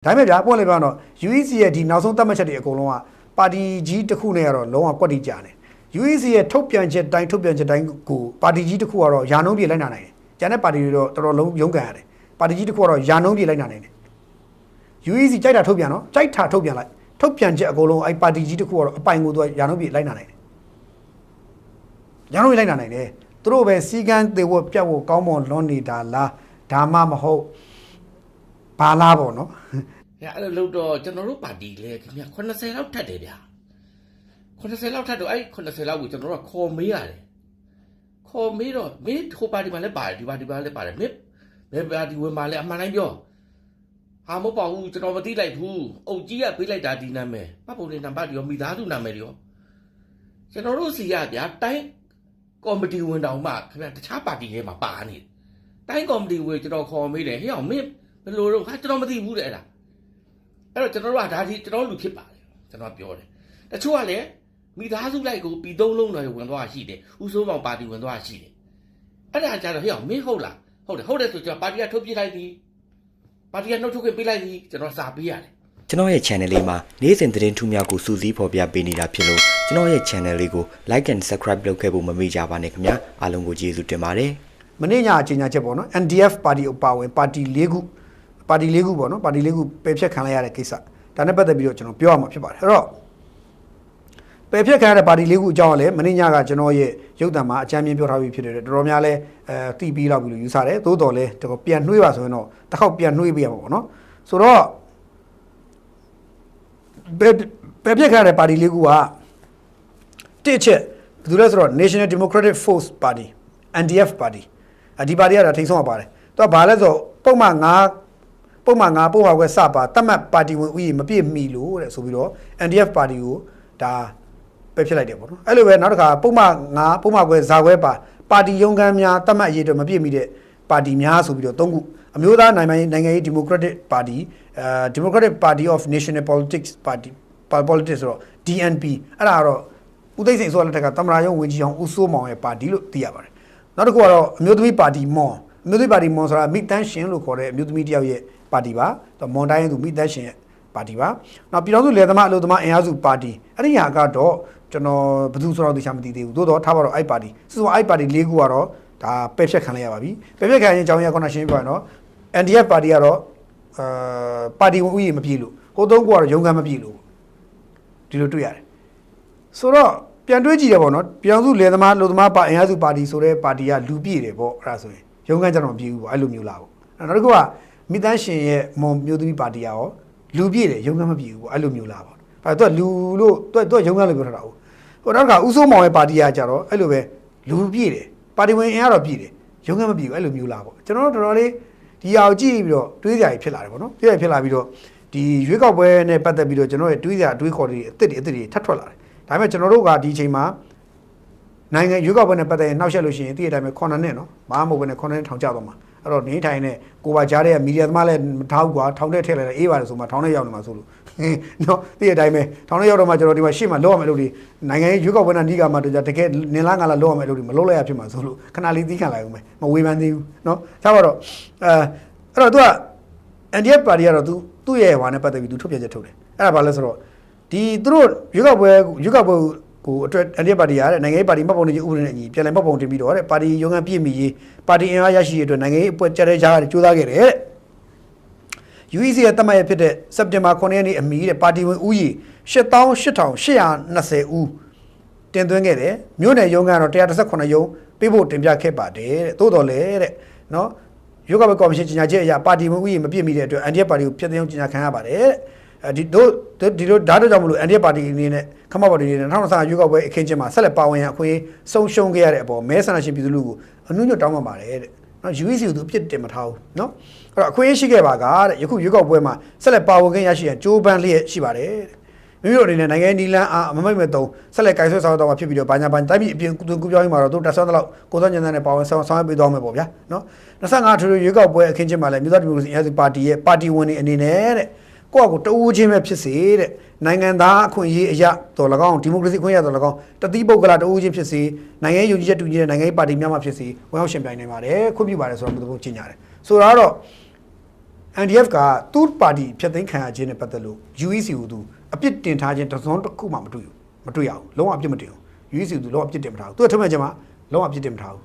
ဒါပေမဲ့ဗျာပွင့်လေပြောတော့ UEC ရဲ့ဒီနောက်ဆုံးသတ်မှတ်ချက်တွေအကုန်လုံးကပါတီကြီးတစ်ခုနဲ့ကတော့လုံးဝကွက်တိကြတယ် UEC ရဲ့ထုတ်ပြန်ချက်တိုင်းကိုပါတီကြီးတစ်ခုကတော့ယာနှုံးပြေလိုက်နိုင်တယ်ကျန်တဲ့ပါတီတွေတော့တော်တော်လုံးရုန်းကန်ရတယ်ပါတီကြီးတစ်ခုကတော့ယာနှုံးပြေလိုက်နိုင်တယ် UEC ကြိုက်တာထုတ်ပြန်နော်ကြိုက်တာထုတ်ပြန်လိုက်ထုတ်ပြန်ချက်အကုန်လုံးအဲ့ပါတီကြီးတစ်ခုကတော့အပိုင်ကိုသူကယာနှုံးပြေလိုက်နိုင်တယ်ယာနှုံးပြေလိုက်နိုင်တယ်သူတို့ပဲစီကန်းသေးဝပြတ်ဝကောင်းမွန်လွန်နေတာလားဒါမှမဟုတ်ဘာလားပေါ့နော်အဲ့လိုတော့ကျွန်တော်တို့ပါတီလေခင်ဗျ80လောက်ထပ်တယ်ဗျာ80လောက်ထပ်တော့အဲ့80လောက်ကိုကျွန်တော်တို့ကခေါ်မေးရတယ်ခေါ်မေးတော့မင်းထိုပါတီမှာလည်းပါတယ်ဒီပါတီမှာလည်းပါတယ်မင်းပါတီဝင်မှာလည်းအမှန်တိုင်းပြောဟာမဟုတ်ပါဘူးကျွန်တော်မသိလိုက်ဘူးအုပ်ကြီးကပေးလိုက်တာဒီနာမည်ပတ်ပုံလေးနံပါတ်ရောမိသားစုနာမည်ရောကျွန်တော်တို့စီရဗျာတိုင်းကော်မတီဝင်တောင်မှခင်ဗျတခြားပါတီတွေမှာပါနေတိုင်းကော်မတီဝင်ကျွန်တော်ခေါ်မေးတယ်ဟေ့အောင်မင်းဘယ်လိုတော့ဟာကျွန်တော်မသိဘူးတဲ့အဲ့ဒါအဲ့တော့ကျွန်တော်တို့ကဒါဒီကျွန်တော်လူဖြစ်ပါတယ်ကျွန်တော်ပြောတယ်တချို့ကလည်းမိသားစုလိုက်ကိုပြီးသုံးလုံးတွေဝင်သွားရှိတယ်ဦးစိုးမောင်ပါတီဝင်သွားရှိတယ်အဲ့ဒါကြတော့ဟေ့အောင်မင်းဟုတ်လားဟုတ်တယ်ဆိုကျွန်တော်ပါတီကထုတ်ပြလိုက်ပြီပါတီကနှုတ်ထုတ်ခွင့်ပေးလိုက်ပြီကျွန်တော်စာပေးရတယ်ကျွန်တော်ရဲ့ channel လေးမှာနေ့စဉ်သတင်းထူးများကိုစူးစီးဖော်ပြပေးနေတာဖြစ်လို့ကျွန်တော်ရဲ့ channel လေးကို like and subscribe လုပ်ခဲ့ဖို့မမေ့ကြပါနဲ့ခင်ဗျာအားလုံးကိုကျေးဇူးတင်ပါတယ်မနေ့ညအချိန်ညာချက်ပေါ့နော် NDF ပါတီအပါဝင်ပါတီ၄ခုပေါ့နော်ပါတီ၄ခုပယ်ဖျက်ခံလိုက်ရတဲ့ကိစ္စဒါနဲ့ပတ်သက်ပြီးတော့ကျွန်တော်ပြောရမှာဖြစ်ပါတယ်အဲ့တော့ပယ်ဖျက်ခံရတဲ့ပါတီ၄ခုအကြောင်းကလည်းမနေ့ညကကျွန်တော်ရဲ့ရုပ်သံမှာအကြမ်းမြင်ပြောထားပြီးဖြစ်တယ်တော်တော်များလဲတီးပြီးလောက်ပြီးလို့ယူဆတယ်သို့တော်လဲတော့ပြန်နှွေးပါဆိုရင်တော့တစ်ခေါက်ပြန်နှွေးပေးရမှာပေါ့နော်ဆိုတော့ပယ်ဖျက်ခံရတဲ့ပါတီ၄ခုကတစ်ချက်ဘယ်သူလဲဆိုတော့ National Democratic Force Party NDF ပါတီဒီပါတီကထိန်ဆုံးပါတယ်သူကဘာလဲဆိုပုံမှန်9ပုံဟာခွဲစပါတတ်မှတ်ပါတီဝင်ဥယျာဉ်မပြည့်မီလို့တဲ့ဆိုပြီးတော့ NDF ပါတီကိုဒါပယ်ဖျက်လိုက်တယ်ပေါ့နော်အဲ့လိုပဲနောက်တစ်ခါပုံမှန်9ပုံမှန်ခွဲဇာခွဲပါတီရုံးခန်းများတတ်မှတ်အရေးအတွက်မပြည့်မီတဲ့ပါတီများဆိုပြီးတော့3ခုအမျိုးသားနိုင်ငံရေး Democratic Party Democratic Party of National Politics Politics ဆိုတော့ DNP အဲ့ဒါကတော့ဦးသိန်းစိန်ဆိုတဲ့တက်ကသမ္မတရုံးဝန်ကြီးအောင်ဦးစိုးမောင်ရဲ့ပါတီလို့သိရပါတယ်နောက်တစ်ခုကတော့အမျိုးသမီးပါတီမွန်ဆိုတာမိတန်းရှင်လို့ခေါ်တဲ့အမျိုးသမီးတယောက်ရဲ့ပါတီပါမွန်တိုင်းသူမိတန်းရှင်ရဲ့ပါတီပါနောက်ပြည်တော်စုလယ်သမားအလုပ်သမားအင်အားစုပါတီအဲ့ဒီဟာကတော့ကျွန်တော်ဘယ်သူဆိုတော့သိချာမသိသေးဘူးသို့တော့ထားပါတော့အဲ့ပါတီစုစုအဲ့ပါတီ၄ခုကတော့ဒါပယ်ဖျက်ခံလိုက်ရပါပြီပယ်ဖျက်ခံရင်အကြောင်းရခုနရှင်းပြရနော် NDF ပါတီကတော့ပါတီဝင်ဥယျာဉ်မပြည့်လို့ဟိုသုံးခုကတော့ရုံးခန်းမပြည့်လို့ဒီလိုတွေ့ရတယ်ဆိုတော့ပြန်တွေးကြည့်ရပေါ့နော်ပြည်တော်စုလယ်သမားအလုပ်သမားပါအင်အားစုပါတီဆိုတဲ့ပါတီကလူပြည့်တယ်ပေါ့အဲ့ဒါဆိုရင်ရုံးခန်းကျတော့မပြည့်ဘူးပေါ့အဲ့လိုမျိုးလားပေါ့နောက်တစ်ခုကမိသားရှင်ရဲ့မွန်မျိုးသမီးပါတီရောလူပြည့်တယ်ရုံးခန်းမပြည့်ဘူးပေါ့အဲ့လိုမျိုးလားပေါ့အဲ့တော့လူလို့သူကရုံးခန်းလို့ပြောထားတာဟုတ်ဟိုနောက်ကဦးစိုးမောင်ရဲ့ပါတီကကြတော့အဲ့လိုပဲလူပြည့်တယ်ပါတီဝင်အင်အားတော့ပြည့်တယ်ရုံးခန်းမပြည့်ဘူးအဲ့လိုမျိုးလားပေါ့ကျွန်တော်တို့တော်တော်လေးဒီအောင်ကြည့်ပြီးတော့တွေးစရာကြီးဖြစ်လာတယ်ပေါ့နော်ဖြစ်လာပြီးတော့ဒီရွေးကောက်ပွဲနဲ့ပတ်သက်ပြီးတော့ကျွန်တော်ရဲ့တွေးစရာတွေးခေါ်တွေအစ်တွေထပ်ထွက်လာတယ်ဒါပေမဲ့ကျွန်တော်တို့ကဒီအချိန်မှာနိုင်ငံရွေးကောက်ပွဲနဲ့ပတ်သက်ရင်နှောက်ယှက်လို့ရှိရင်တည့်ရတိုင်းပဲ9နှစ်နော်မမဟုတ်ဘဲနဲ့9နှစ်ထောင်ကျသွားမှာအဲ့တော့နေထိုင်နဲ့ကိုပါကြားတဲ့မီဒီယာသမားလည်းမထားဘူးကွာထောင်ထဲထည့်လိုက်တယ်အေးပါတယ်ဆိုမှထောင်ထဲရောက်နေမှာဆိုလို့နော်တည့်ရတိုင်းပဲထောင်ထဲရောက်တော့မှကျွန်တော်ဒီမှာရှေ့မှာလောက်ရမယ်လို့ဒီနိုင်ငံရွေးကောက်ပွဲနဲ့နှီးကမှတကယ်နင်လားငါလားလောက်ရမယ်လို့ဒီမလောက်လိုက်ရဖြစ်မှာဆိုလို့ခဏလေးသီးခံလိုက်ဦးမယ်မဝေဖန်သေးဘူးနော်ဒါပါတော့အဲ့တော့ तू က NDF ပါတီကတော့ သူ့ရဲ့ဟွာနဲ့ပတ်သက်ပြီး तू ထုတ်ပြန်ချက်ထုတ်တယ်အဲ့ဒါဘာလဲဆိုတော့ဒီသူတို့ရွေးကောက်ပွဲကိုအတွက် NDF ပါတီရတဲ့နိုင်ငံရေးပါတီမှတ်ပုံတင်ကြီးဥပဒေနဲ့အညီပြန်လည်မှတ်ပုံတင်ပြီးတော့တဲ့ပါတီရုံးခန်းပြည့်မီရေးပါတီအင်အားရရှိရေးအတွက်နိုင်ငံရေးအဖွဲ့ကြတဲ့ကြားကကြိုးစားခဲ့တယ်တဲ့ UEC ရဲ့တတ်မှတ်ရဖြစ်တဲ့စက်တင်ဘာ9ရက်နေ့အမီတဲ့ပါတီဝင်ဦးရေ88,820 ဦးတင်သွင်းခဲ့တယ်မြို့နယ်ရုံးခန်းကတော့118ရုံးပေးဖို့တင်ပြခဲ့ပါတယ်တဲ့သို့တော်လည်းတဲ့နော်ရွေးကောက်ပွဲကော်မရှင်ကြီးညာချက်အရပါတီဝင်ဦးရေမပြည့်မီတဲ့အတွက် NDF ပါတီကိုဖျက်သိမ်းကြီးညာခံရပါတယ်တဲ့ဒီတို့ဒါတို့ကြောင့်မလို့ NDF ပါတီအနေနဲ့ခမပါတီအနေနဲ့2025ရွေးကောက်ပွဲအခင်းကျင်းမှာဆက်လက်ပါဝင်ရအခွင့်ဆုံးရှုံးခဲ့ရတဲ့အပေါ်မဲဆန္ဒရှင်ပြည်သူလူကိုအနှုတ်ညွတ်တောင်းပန်ပါတယ်တဲ့နော် UEC ကိုသူပြစ်တင်မထားဘူးနော်အဲ့တော့အခွင့်အရေးရှိခဲ့ပါကတဲ့ယခုရွေးကောက်ပွဲမှာဆက်လက်ပါဝင်ခွင့်ရရှိရန်ကြိုးပမ်းလျက်ရှိပါတယ်တဲ့မိမိတို့အနေနဲ့နိုင်ငံနီလန်းအားမမိတ်မဲ့သုံးဆက်လက်ကိုင်ဆွဲဆောင်တော့မှာဖြစ်ပြီးတော့ဘာညာတိုင်းပြည်အပြင်ကူပြောင်းမှာတော့သူတက်ဆောင်းတော့ကိုစောညံတဲ့ပါဝင်ဆောင်ရွက်ပေးသွားမယ်ပေါ့ဗျာနော်25ထူရွေးကောက်ပွဲအခင်းကျင်းမှာလည်းမြို့သားဒီမိုကရေစီအင်အားစုပါတီရဲ့ပါတီဝင်တွေအနေနဲ့တဲ့ကိုယ့်ကိုတူးချင်းပဲဖြစ်စေတဲ့နိုင်ငံသားအခွင့်အရေးအရာတော်၎င်းဒီမိုကရေစီအခွင့်အရေးတော်၎င်းတတိပုဂ္ဂလတူးချင်းဖြစ်စေနိုင်ငံရေးယုံကြည်ချက်တူညီတဲ့နိုင်ငံရေးပါတီများမှဖြစ်စေဝင်ရောက်ရှင်ပြိုင်နိုင်ပါတယ်ခွင့်ပြုပါတယ်ဆိုတော့ဘယ်လိုကြေညာတယ်ဆိုတော့ NDF ကသူ့ပါတီဖြတ်သိမ်းခံရခြင်းနဲ့ပတ်သက်လို့ UEC ကိုသူအပြစ်တင်ထားခြင်းတစ်စုံတစ်ခုမှမတွေ့ရဘူးလုံးဝအပြစ်မတင်ဘူး UEC ကိုသူလုံးဝအပြစ်တင်မထားဘူးသူ့အထက်မှချင်းမှာလုံးဝအပြစ်တင်မထားဘူး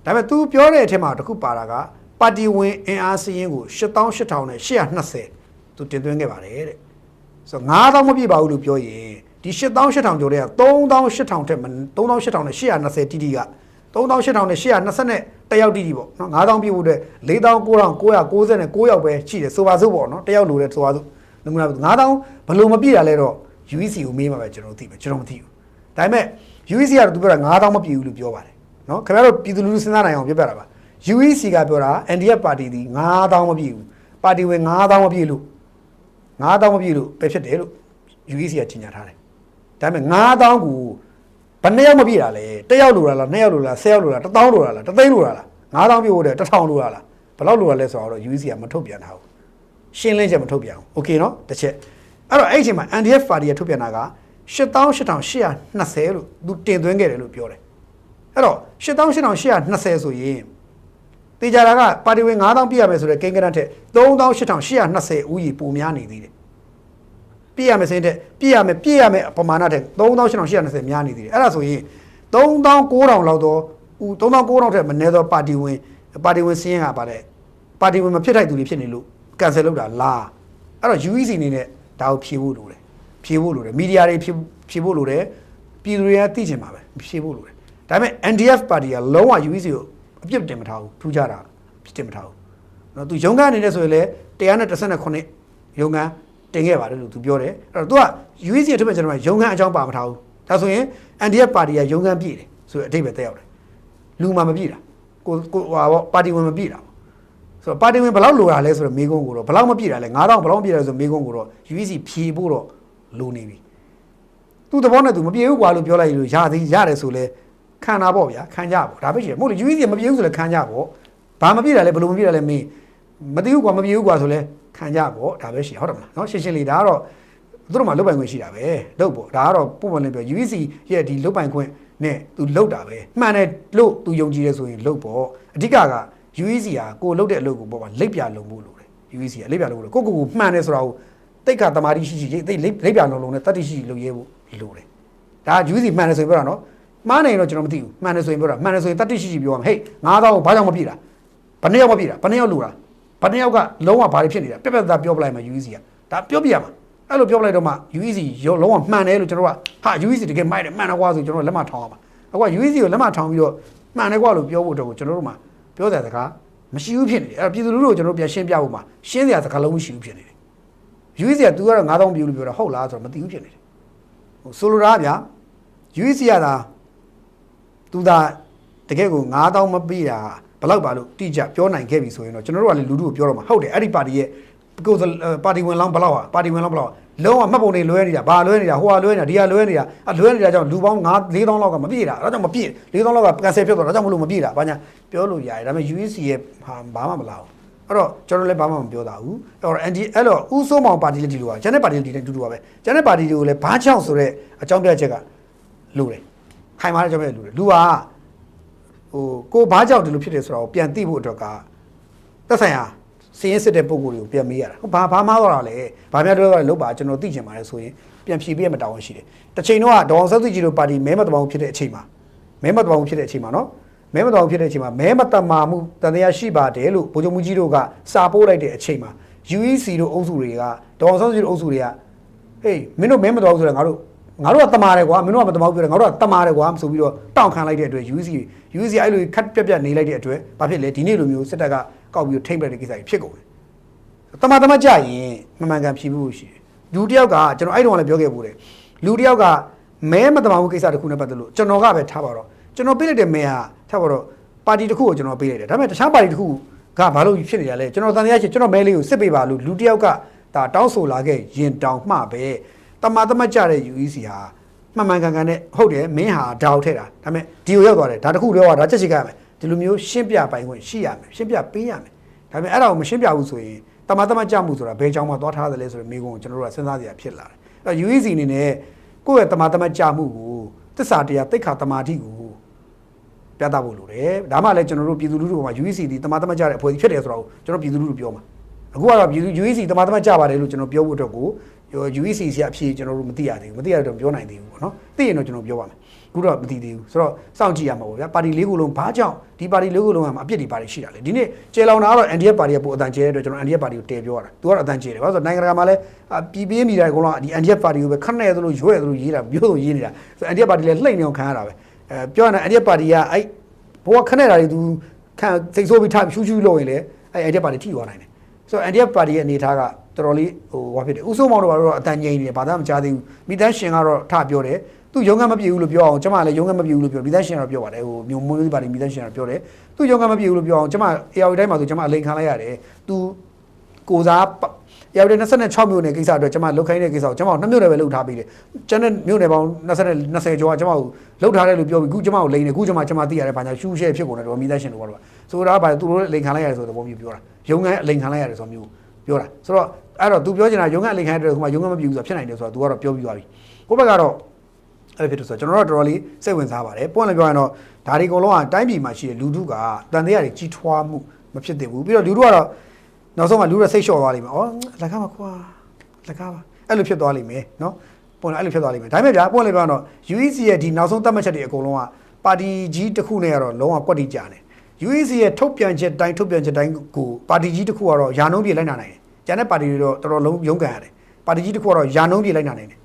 ဒါပေမဲ့ तू ပြောတဲ့အထက်မှာတစ်ခုပါတာကပါတီဝင်အင်အားစည်းရင်းကို88,820 तू တင်သွင်းခဲ့ပါတယ်တဲ့ဆိုတော့9000မပြည့်ပါဘူးလို့ပြောရင်ဒီ88,000ကျော်တဲ့က38,000ထက်38,820တီတီက38,820နဲ့တယောက်တီတီပေါ့နော်9000ပြည့်ဖို့အတွက်49,999ယောက်ပဲရှိတယ်ဆိုပါစို့ပေါ့နော်တယောက်လိုတဲ့ဆိုပါစို့နမူနာ9000ဘလို့မပြည့်တာလဲတော့ UEC ကိုမေးမှာပဲကျွန်တော်သိမယ်ကျွန်တော်မသိဘူးဒါပေမဲ့ UEC ကတော့သူပြောတာ9000မပြည့်ဘူးလို့ပြောပါတယ်နော်ခင်ဗျားတို့ပြည်သူလူထုစဉ်းစားနိုင်အောင်ပြောပြတာပါ UEC ကပြောတာ NDF ပါတီဒီ9000မပြည့်ဘူးပါတီဝင်9000မပြည့်လို့ပဲဖြစ်တယ်လို့ UEC ကကြီးညာထားတယ်ဒါပေမဲ့9000ကိုဘယ်နှစ်ယောက်မပြည့်တာလဲတစ်ယောက်လိုတာလားနှစ်ယောက်လိုလား10ယောက်လိုလား1000လိုတာလား3000လိုတာလား9000ပြည့်ဖို့တဲ့1000လိုတာလားဘယ်လောက်လိုတာလဲဆိုတော့ UEC ကမထုတ်ပြန်ထားဘူးရှင်းလင်းချက်မထုတ်ပြန်ဘူးโอเคနော်တစ်ချက်အဲ့တော့အဲ့ဒီအချိန်မှာ NDF ပါတီကထုတ်ပြန်တာက88,820လို့သူတင်သွင်းခဲ့တယ်လို့ပြောတယ်အဲ့တော့88,820ဆိုရင်တေချာတာကပါတီဝင်9000ပြည့်ရမယ်ဆိုတဲ့ကိန်းဂဏန်းထက်38,820ဦးကြီးပိုများနေသေးတယ်ပြည့်ရမယ်စင်းတဲ့ပြည့်ရမယ်ပမာဏထက်38,820များနေသေးတယ်အဲ့ဒါဆိုရင်39,000လောက်တော့ဦး39,000ထက်မနည်းသောပါတီဝင်စင်းရကပါတဲ့ပါတီဝင်မဖြစ်ထိုက်သူတွေဖြစ်နေလို့ကန်ဆယ်လုပ်တာလားအဲ့တော့ UEC အနေနဲ့ဒါကိုဖြေဖို့လိုတယ်မီဒီယာတွေဖြေဖို့လိုတယ်ပြည်သူတွေကသိချင်ပါပဲဖြေဖို့လိုတယ်ဒါပေမဲ့ NDF ပါတီကလုံးဝ UEC ကိုအပြစ်တင်မထားဘူးထူးခြားတာပြစ်တင်မထားဘူးเนาะသူရုံးခန်းအနေနဲ့ဆိုရင်လည်း139ရုံးခန်းတင်ခဲ့ပါတယ်လို့သူပြောတယ်အဲ့တော့ तू က UEC အထက်မှာကျွန်တော်ရုံးခန်းအကြောင်းပါမထားဘူးဒါဆိုရင် NDF ပါတီကရုံးခန်းပြည့်တယ်ဆိုတော့အတိတ်ပဲတက်ရောက်တယ်လူမှမပြည့်တာကိုဟာပေါ့ပါတီဝင်မပြည့်တာဆိုတော့ပါတီဝင်ဘယ်လောက်လိုတာလဲဆိုတော့မေးခွန်းကိုတော့ဘယ်လောက်မပြည့်တာလဲ9000ဘယ်လောက်မပြည့်တာလဲဆိုမေးခွန်းကိုတော့ UEC ဖြေဖို့တော့လိုနေပြီသူ့သဘောနဲ့သူမပြည့်ဘူးကွာလို့ပြောလိုက်လို့ရတယ်ဆိုလဲခံတာပေါ့ဗျာခံကြပေါ့ဒါပဲရှိတယ်မဟုတ်လေ UEC မပြည့်ဘူးဆိုလဲခံကြပေါ့ဘာမပြည့်တာလဲဘယ်လိုမပြည့်တာလဲမေးမသိဘူးကွာမပြည့်ဘူးကွာဆိုလဲခံကြပေါ့ဒါပဲရှိဟုတ်တယ်မလားเนาะရှင်းလေးဒါကတော့သူတို့မှလုတ်ပိုင်ခွင့်ရှိတာပဲလုတ်ပေါ့ဒါကတော့ပုံမှန်လေးပြော UEC ရဲ့ဒီလုတ်ပိုင်ခွင့်နဲ့သူလုတ်တာပဲမှန်တယ်လို့သူယုံကြည်တယ်ဆိုရင်လုတ်ပေါ့အဓိကက UEC ကကိုလုတ်တဲ့အလုပ်ကိုပေါ့ပါလိပ်ပြလုံးဖို့လိုတယ် UEC ကလိပ်ပြလုံးဖို့ကိုမှန်တယ်ဆိုတာကိုတိတ်ခါတမာတိရှိတိတ်လိပ်ပြလုံးနဲ့တတိရှိလုပ်ရဲဖို့လိုတယ်ဒါ UEC မှန်တယ်ဆိုရင်ပြောတာเนาะမှားနေတော့ကျွန်တော်မသိဘူးမှန်တယ်ဆိုရင်ပြောတာမှန်တယ်ဆိုရင်တတိရှိပြောရမယ်ဟေး9000ကိုဘာကြောင့်မပြည့်တာဘယ်နှစ်ယောက်မပြည့်တာဘယ်နှစ်ယောက်လိုတာဘယ်နှစ်ယောက်ကလုံးဝဘာတွေဖြစ်နေတာပြက်သားပြောပလိုက်မှာ UEC ကဒါပြောပြရမှာအဲ့လိုပြောပလိုက်တော့မှ UEC လုံးဝမှန်တယ်လို့ကျွန်တော်ကဟာ UEC တကယ်မိုက်တယ်မှန်တယ်ကွာဆိုကျွန်တော်လက်မထောင်းအောင်ပါအခုက UEC ကိုလက်မထောင်းပြီးတော့မှန်တယ်ကွာလို့ပြောဖို့တော့ကျွန်တော်တို့မှပြောတဲ့စကားမရှိဘူးဖြစ်နေတယ်အဲ့ပြည်သူလူထုကိုကျွန်တော်ပြန်ရှင်းပြဖို့မှာရှင်းစရာစကားလုံးမရှိဘူးဖြစ်နေတယ် UEC က तू ကတော့9000ပြည့်လို့ပြောတာဟုတ်လားဆိုတော့မသိဘူးဖြစ်နေတယ်ဟိုဆိုလိုတာဗျာ UEC ကသာ तू သာတကယ်ကို9000မပြည့်တာဘယ်လောက်ပါလို့တိကျပြောနိုင်ခဲ့ပြီဆိုရင်တော့ကျွန်တော်တို့ကလည်းလူထုကိုပြောတော့မှာဟုတ်တယ်အဲ့ဒီပါတီရဲ့ကိုယ်ပါတီဝင်လောင်းဘယ်လောက်ဟာပါတီဝင်လောင်းဘယ်လောက်လုံးဝမှတ်ပုံတွေလွဲနေတာဘာလွဲနေတာဟိုဟာလွဲနေတာဒီဟာလွဲနေတာလွဲနေတာကြောင့်လူပေါင်း4,000လောက်ကမပြည့်တာဒါကြောင့်မပြည့်4,000လောက်ကကန်ဆယ်ဖြစ်သွားတာဒါကြောင့်မလို့မပြည့်တာဘာညာပြောလို့ရတယ်ဒါပေမဲ့ UEC ရဲ့ဘာမှမလာဘူးအဲ့တော့ကျွန်တော်လည်းဘာမှမပြောတာဘူးအဲ့တော့ ND အဲ့တော့ဦးစိုးမောင်ပါတီလည်းဒီလိုပါကျန်တဲ့ပါတီလည်းဒီတိုင်းတူတူပါပဲကျန်တဲ့ပါတီတွေကိုလည်းဘာချောင်းဆိုတဲ့အကြောင်းပြချက်ကလိုတယ်ခိုင်မာတဲ့အကြောင်းပြချက်လိုတယ်လူကကိုဘာကြောင့်ဒီလိုဖြစ်တယ်ဆိုတာကိုပြန်သိဖို့အတွက်ကသက်ဆိုင်ရာစီးရင်စစ်တဲ့ပုံကိုယ်တွေကိုပြန်မေးရတာဘာမှားသွားတာလဲဘာများတော့လောက်ပါကျွန်တော်သိချင်ပါတယ်ဆိုရင်ပြန်ဖြေပေးရမှာတောင်းရှိတယ်တစ်ချိန်တော့ဒေါအောင်ဆန်းစုကြည်တို့ပါတီမဲမတမာမှုဖြစ်တဲ့အချိန်မှာမဲမတမာမှုဖြစ်တဲ့အချိန်မှာနော်မဲမတမာမှုဖြစ်တဲ့အချိန်မှာမဲမတမာမှုတန်တရားရှိပါတယ်လို့ဗိုလ်ချုပ်မှုကြီးတို့ကစာပို့လိုက်တဲ့အချိန်မှာ UEC တို့အုပ်စုတွေကဒေါအောင်ဆန်းစုကြည်တို့အုပ်စုတွေကဟေးမင်းတို့မဲမတမာမှုဆိုတာငါတို့ကတမာတယ်ကွာမင်းတို့ကမတမာဘူးပြောတယ်ငါတို့ကတမာတယ်ကွာဆိုပြီးတော့တောင်းခံလိုက်တဲ့အတွက် UEC အဲ့လိုခတ်ပြက်နေလိုက်တဲ့အတွက်ဘာဖြစ်လဲဒီနေ့လိုမျိုးစစ်တပ်ကကောက်ပြီးထိမ့်ပက်တဲ့ကိစ္စကြီးဖြစ်ကုန်တယ်တမကြရင်မှန်ကန်ဖြေဖို့ရှိတယ်လူတယောက်ကကျွန်တော်အဲ့တုန်းကလည်းပြောခဲ့ပို့တယ်လူတယောက်ကမဲမတမာဘူးကိစ္စတစ်ခုနဲ့ပတ်သက်လို့ကျွန်တော်ကပဲထားပါတော့ကျွန်တော်ပေးလိုက်တဲ့မဲဟာထားပါတော့ပါတီတစ်ခုကိုကျွန်တော်ပေးလိုက်တယ်ဒါပေမဲ့တခြားပါတီတစ်ခုကဘာလို့ဖြစ်နေရလဲကျွန်တော်တန်တရားချင်းကျွန်တော်မဲလေးကိုစစ်ပေးပါလို့လူတယောက်ကဒါတောင်းဆိုလာခဲ့ရင်တောင်းမှပဲတမကြတဲ့ UEC ဟာမှန်ကန်နဲ့ဟုတ်တယ်မင်းဟာဒါကိုထည့်တာဒါပေမဲ့ဒီကိုရောက်သွားတယ်ဒါတစ်ခုပြောတာဒါချက်ချစ်ကြရမယ်ဒီလိုမျိုးရှင်းပြပိုင်ခွင့်ရှိရမယ်ရှင်းပြပေးရမယ်ဒါပေမဲ့အဲ့ဒါကိုမရှင်းပြဘူးဆိုရင်တမကြမှုဆိုတာဘယ်ကြောင့်မှသွားထားတယ်လဲဆိုတော့မိကုန်းကိုကျွန်တော်တို့ကစဉ်းစားစရာဖြစ်လာတယ်အဲ့ UEC အနေနဲ့ကိုယ့်ရဲ့တမကြမှုကိုသစ္စာတရားတိတ်ခါတမာတိကိုပြသဖို့လိုတယ်ဒါမှလည်းကျွန်တော်တို့ပြည်သူလူထုက UEC ဒီတမကြတဲ့အဖွဲ့အစည်းဖြစ်တယ်ဆိုတော့ကျွန်တော်ပြည်သူလူထုပြောမှာ အခုကတော့ UEC တမန်ကြပါတယ်လို့ကျွန်တော်ပြောဖို့အတွက်ကို UEC ဆရာအဖြေကျွန်တော်တို့မသိရသေးဘူးမသိရတော့ပြောနိုင်သေးဘူးပေါ့နော်သိရင်တော့ကျွန်တော်ပြောပါမယ်အခုတော့မသိသေးဘူးဆိုတော့စောင့်ကြည့်ရမှာပေါ့ဗျာပါတီ၄ခုလုံးဘာကြောင့်ဒီပါတီ၄ခုလုံးကမှအပြစ်တွေပါတီရှိတာလေဒီနေ့ကျေလောင်တာကတော့ NDF ပါတီကပိုအတန်ကျဲတဲ့အတွက်ကျွန်တော် NDF ပါတီကိုတည်ပြောရတာသူကတော့အတန်ကျဲတယ်ဘာလို့ဆိုနိုင်ငံတကာမှာလည်းပြည်ပေးမိတာအကုန်လုံးဒီ NDF ပါတီကိုပဲခနဲ့သလိုရွဲ့သလိုရေးတာမျိုးလိုရေးနေတာဆို NDF ပါတီလည်းလှိမ့်နေအောင်ခံရတာပဲပြောရရင် NDF ပါတီကအဲ့ဘောခနဲ့တာတွေသူခံစိတ်ဆိုးပြီးထားဖြူးဖြူးလုပ်ရင်လေအဲ့ NDF ပါတီထိသွားနိုင်တယ်ဆိုတော့ NDF ပါတီရဲ့အနေထားကတော်တော်လေးဟိုဘာဖြစ်တယ်ဥဆိုးမောင်တို့ကတော့အတန်ငြိမ်နေတယ်ဘာသာမကြားသေးဘူးမိသားရှင်ကတော့ထပြောတယ်သူရုံးကမပြေဘူးလို့ပြောအောင်ကျမလည်းရုံးကမပြေဘူးလို့ပြောမိသားရှင်ကတော့ပြောပါတယ်ဟိုမြို့မွေးပါတီမိသားရှင်ကတော့ပြောတယ်သူရုံးကမပြေဘူးလို့ပြောအောင်ကျမ AR တိုင်းမှာဆိုကျမအလိန်ခံလိုက်ရတယ်သူကိုစား AR 26မြို့နယ်ကိစ္စအတွက်ကျမလုတ်ခိုင်းတဲ့ကိစ္စကိုကျမ2မြို့နယ်ပဲလုတ်ထားပေးတယ်ကျန်တဲ့မြို့နယ်ပေါင်း20ကျော်ကကျမကိုလုတ်ထားတယ်လို့ပြောပြီးခုကျမကိုလိန်တယ်ခုကျမသိရတယ်ဘာညာရှူးရှဲဖြစ်ကုန်တယ်တော့မိသားရှင်တို့ကတော့ဆိုတာကဘာသူတို့လိန်ခံလိုက်ရတယ်ဆိုတဲ့ပုံမျိုးပြောတာရုံးကအလိန်ခံလိုက်ရတယ်ဆိုမျိုးပြောတာဆိုတော့အဲ့တော့ तू ပြောချင်တာရုံးကအလိန်ခံရတဲ့ခုမှရုံးကမပြေဘူးဆိုတာဖြစ်နိုင်တယ်ဆိုတော့ तू ကတော့ပြောပြီးသွားပြီကိုယ့်ဘက်ကတော့အဲ့ဖြစ်လို့ဆိုတော့ကျွန်တော်တို့တော်တော်လေးစိတ်ဝင်စားပါတယ်ပွင့်လည်းပြောရင်တော့ဒါဒီအကုန်လုံးကတိုင်းပြည်မှာရှိတဲ့လူထုကတန်တရားတွေကြီးထွားမှုမဖြစ်သင့်ဘူးပြီးတော့လူထုကတော့နောက်ဆုံးမှလူတွေစိတ်လျှော့သွားလိမ့်မယ်ဩလက်ကားမကွာလက်ကားပါအဲ့လိုဖြစ်သွားလိမ့်မယ်နော်ပွင့်လည်းအဲ့လိုဖြစ်သွားလိမ့်မယ်ဒါပေမဲ့ဗျာပွင့်လည်းပြောရင်တော့ UEC ရဲ့ဒီနောက်ဆုံးသတ်မှတ်ချက်တွေအကုန်လုံးကပါတီကြီးတစ်ခုနဲ့ကတော့လုံးဝကွက်တိကြတယ် UEC ရဲ့ထုတ်ပြန်ချက်တိုင်းကိုပါတီကြီးတစ်ခုကတော့ယာနှုံးပြေလိုက်နိုင်တယ်ကျန်တဲ့ပါတီတွေတော့တော်တော်လုံးရုန်းကန်ရတယ်ပါတီကြီးတစ်ခုကတော့ယာနှုံးပြေလိုက်နိုင်တယ်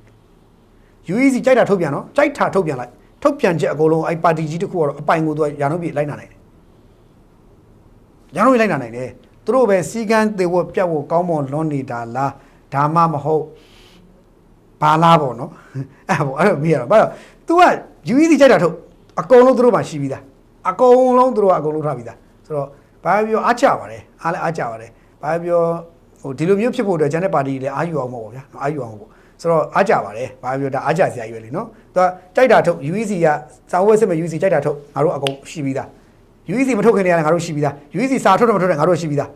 UEC ကြိုက်တာထုတ်ပြန်နော်ကြိုက်တာထုတ်ပြန်လိုက်ထုတ်ပြန်ချက်အကုန်လုံးအဲ့ပါတီကြီးတစ်ခုကတော့အပိုင်ကိုသူကယာနှုံးပြေလိုက်နိုင်တယ်ယာနှုံးပြေလိုက်နိုင်တယ်သူတို့ပဲစီကန်းသေးဝပြတ်ဝကောင်းမွန်လွန်နေတာလားဒါမှမဟုတ်ဘာလားပေါ့နော်အဲ့တော့မေးရတော့ဘာလို့ तू က UEC ကြိုက်တာထုတ်အကုန်လုံးသူတို့မှရှိပြီးသားအကုန်လုံးသူတို့ကအကုန်လုံးထားပြီးသားဆိုတော့ဘာပြောအားကြပါတယ်အားလည်းအားကြပါတယ်ဘာပြောဟိုဒီလိုမျိုးဖြစ်ဖို့အတွက်ကျန်တဲ့ပါတီတွေလည်းအားယူအောင်ပေါ့ဗျာအားယူအောင်ပေါ့ဆိုတော့အားကြပါတယ်ဘာပြောဒါအားကြစရာရွယ်လေနော်သူကကြိုက်တာထုတ် UEC ကစာဝဲစစ်မဲ့ UEC ကြိုက်တာထုတ်ငါတို့အကုန်ရှိပြီးသား UEC မထုတ်ခင်တည်းကငါတို့ရှိပြီးသား UEC စာထုတ်တော့မထုတ်တယ်ငါတို့ရှိပြီးသား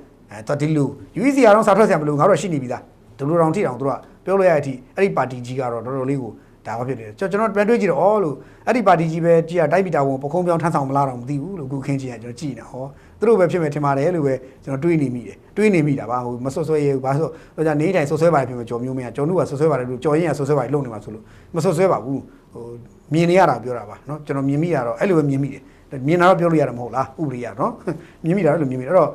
တော်ဒီလို UEC ကတော့စာထွက်စရာမလိုငါတို့ရှိနေပြီးသားဒီလိုတောင်ထိတောင်သူတို့ကပြောလို့ရတဲ့အထိအဲ့ဒီပါတီကြီးကတော့တော်တော်လေးကိုဒါမှဖြစ်တယ်ကျွန်တော်ပြန်တွေးကြည့်တော့အော်လို့အဲ့ဒီပါတီကြီးပဲကြည့်ရတိုက်ပီတာဝန်ပခုံးပြောင်းထမ်းဆောင်မလားတော့မသိဘူးလို့အခုခင်းချင်းကကျွန်တော်ကြည့်နေဟောသူတို့ပဲဖြစ်မယ်ထင်ပါတယ်လို့ပဲကျွန်တော်တွေးနေမိတယ်တွေးနေမိတာပါဟိုမဆွဆွဲရဘူးဘာလို့ဆိုတော့နေတိုင်းဆွဆွဲပါတယ်ဖြစ်မယ်ကြော်မျိုးမင်းကကြော်နုကဆွဆွဲပါတယ်လို့ကြော်ရင်ကဆွဆွဲပါတယ်လုံနေမှာဆိုလို့မဆွဆွဲပါဘူးဟိုမြင်နေရတာပြောတာပါเนาะကျွန်တော်မြင်မိရတော့အဲ့လိုပဲမြင်မိတယ်မြင်တာတော့ပြောလို့ရတာမဟုတ်လားဥပဒေရเนาะမြင်မိတာလည်းမြင်မိတယ်အဲ့တော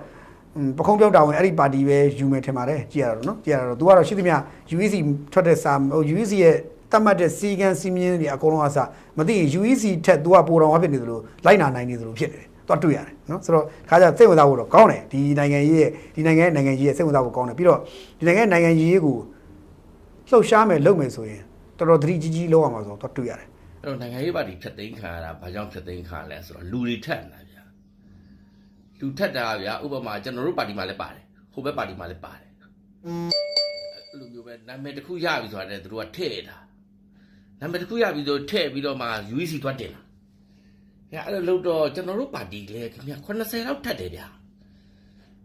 ့ပခုံးပြောင်းတာဝင်အဲ့ဒီပါတီပဲယူမယ်ထင်ပါတယ်ကြည့်ရတော့เนาะကြည့်ရတော့ तू ကတော့ရှိသမျှ UEC ထွက်တဲ့စာဟို UEC ရဲ့တတ်မှတ်တဲ့စီကံစီမင်းတွေအကုန်လုံးအစားမသိရင် UEC ထက် तू ကပိုတော်ဖြစ်နေသလိုလိုက်နာနိုင်နေသလိုဖြစ်နေတယ်။ तू တွေ့ရတယ်နော်ဆိုတော့ခါကျစိတ်ဝင်စားဖို့တော့ကောင်းတယ်ဒီနိုင်ငံရေးရဲ့ဒီနိုင်ငံရေးစိတ်ဝင်စားဖို့ကောင်းတယ်ပြီးတော့ဒီနိုင်ငံရေးကိုလှုပ်ရှားမယ်လုပ်မယ်ဆိုရင်တော်တော်သတိကြီးလောက်အောင်ပါဆိုတော့ तू တွေ့ရတယ်အဲ့တော့နိုင်ငံရေးပါတီဖြတ်သိမ်းခံရတာဘာကြောင့်ဖြတ်သိမ်းခံလဲဆိုတော့လူတွေထက်လာဗျာလူထက်တာဗျာဥပမာကျွန်တော်တို့ပါတီမှာလည်းပါတယ်ဟိုဘက်ပါတီမှာလည်းပါတယ်အဲ့လိုမျိုးပဲနာမည်တစ်ခုရပြီဆိုတာလည်းသူတို့ကထည့်တာနာမည်တစ်ခုရပြီဆိုထည့်ပြီးတော့မှ UEC သွားတင်လာဗျာအဲ့လိုလို့တော့ကျွန်တော်တို့ပါတီလေခင်ဗျာ80လောက်ထက်တယ်ဗျာ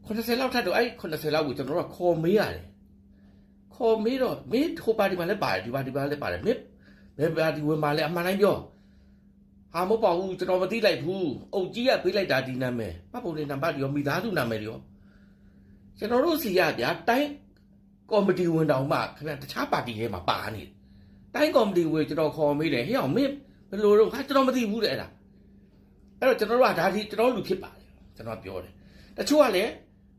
80လောက်ထက်တော့အဲ့80လောက်ကိုကျွန်တော်တို့ကခေါ်မေးရတယ်ခေါ်မေးတော့မင်းဟိုပါတီမှာလည်းပါတယ်ဒီပါတီမှာလည်းပါတယ်မင်းဘယ်ပါတီဝင်မှာလဲအမှန်တိုင်းပြောဟာမဟုတ်ပါဘူးကျွန်တော်မသိလိုက်ဘူးအုပ်ကြီးကပေးလိုက်တာဒီနာမည်ပတ်ပုံလေးနံပါတ်ရောမိသားစုနာမည်ရောကျွန်တော်တို့စီရဗျာတိုင်းကော်မတီဝင်တောင်မှခင်ဗျာတခြားပါတီထဲမှာပါနေတိုင်းကော်မတီဝင်ကျွန်တော်ခေါ်မေးတယ်ဟဲ့အောင်မင်းဘယ်လိုတော့ဟာကျွန်တော်မသိဘူးတဲ့အဲ့ဒါအဲ့တော့ကျွန်တော်တို့ကဒါဒီကျွန်တော်လူဖြစ်ပါတယ်ကျွန်တော်ပြောတယ်တချို့ကလည်း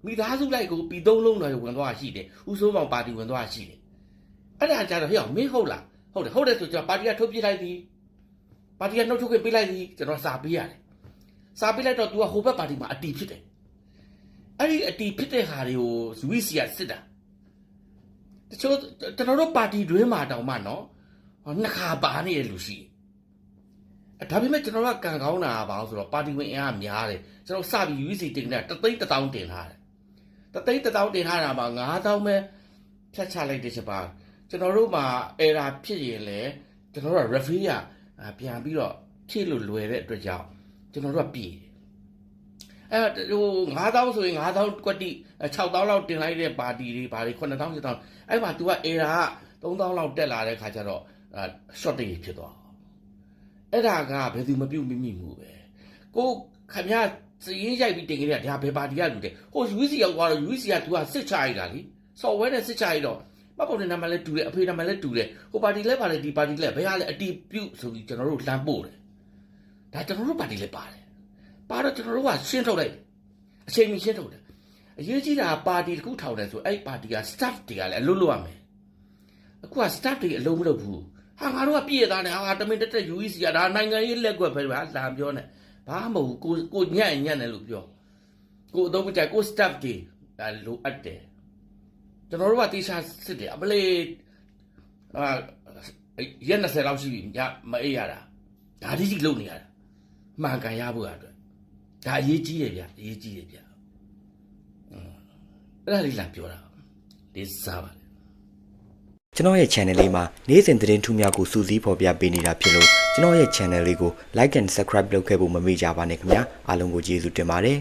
မိသားစုလိုက်ကိုပြီး3လုံးတွေဝင်သွားရှိတယ်ဥစိုးမောင်ပါတီဝင်သွားရှိတယ်အဲ့ဒါကြတော့ဟဲ့အောင်မင်းဟုတ်လားဟုတ်တယ်ဆိုကျွန်တော်ပါတီကထုတ်ပြလိုက်ပြီပါတီကနှုတ်ထုတ်ခွင့်ပေးလိုက်ပြီကျွန်တော်စာပေးရတယ်စာပေးလိုက်တော့ तू ကဟိုဘက်ပါတီမှာအတီဖြစ်တယ်အဲ့ဒီအတီဖြစ်တဲ့ဟာတွေကို UEC ကစစ်တာတချို့ကျွန်တော်တို့ပါတီတွင်းမှာတောင်မှနော်နှစ်ခါပါနေတဲ့လူရှိတယ်ဒါပေမဲ့ကျွန်တော်ကကံကောင်းတာပါလို့ဆိုတော့ပါတီဝင်အင်အားများတယ်ကျွန်တော်စပြီး UEC တင်တာ3,000,000တင်ထားတယ်3,000,000တင်ထားတာမှာ9,000ပဲဖြတ်ချလိုက်တဲ့ချက်ပါကျွန်တော်တို့မှာ error ဖြစ်ရင်လေကျွန်တော်တို့က referee ကပြန်ပြီးတော့ဖြည့်လို့လွယ်တဲ့အတွက်ကြောင့်ကျွန်တော်တို့ကပြည်အဲ့ဟို9,000ဆိုရင်9,000ကွက်တိ6,000လောက်တင်လိုက်တဲ့ပါတီတွေဘာတွေ9,000 10,000အဲ့မှာ तू က error က3,000လောက်တက်လာတဲ့ခါကျတော့short တွေဖြစ်သွားအဲ့ဒါကဘယ်သူမပြုတ်မိမှုပဲကိုခင်ဗျား စည်ရင်ရိုက်ပြီးတင်ကြတဲ့ဒါဘယ်ပါတီကလူတဲ့ဟို UC ရောက်သွားတော့ UC က तू ကစစ်ချရတာလေဆော်ဝဲနဲ့စစ်ချရတော့မပုံနဲ့နာမည်လဲတူတယ်အဖေနာမည်လဲတူတယ်ဟိုပါတီလဲပါလေဒီပါတီလဲဘယ်ကလဲအတီးပြုတ်ဆိုပြီးကျွန်တော်တို့လှမ်းပို့တယ်ဒါကျွန်တော်တို့ပါတီလဲပါတယ်ပါတော့ကျွန်တော်တို့ကရှင်းထုတ်လိုက်အချိန်မီရှင်းထုတ်တယ်အရေးကြီးတာပါတီတစ်ခုထောင်တယ်ဆိုအဲ့ပါတီက staff တွေကလည်းအလုပ်လုပ်ရမယ်အခုက staff တွေအလုံးမလုပ်ဘူးဟာငါတို့ကပြည့်ရသားနဲ့ဟာတမင်တက် UEC ကဒါနိုင်ငံရေးလက်ကွက်ပဲဗျာလာပြောနေဘာမဟုတ်ကိုညံ့တယ်လို့ပြောကိုအတော့မကြကို staff တွေလိုအပ်တယ်ကျွန်တော်တို့ကတေချာစစ်တယ်အပလေးရက်20လောက်ရှိပြီညမအေးရတာဒါတိတိလုပ်နေရတာမှန်ကန်ရဖို့အတွက်ဒါအရေးကြီးတယ်ဗျအရေးကြီးတယ်ဗျအဲ့ဒါလေးလာပြောတာလေးစားပါကျွန်တော်ရဲ့ channel လေးမှာနေ့စဉ်သတင်းထူးများကိုစူးစီးဖော်ပြပေးနေတာဖြစ်လို့ကျွန်တော်ရဲ့ channel လေးကို like and subscribe လုပ်ခဲ့ဖို့မမေ့ကြပါနဲ့ခင်ဗျာအားလုံးကိုကျေးဇူးတင်ပါတယ်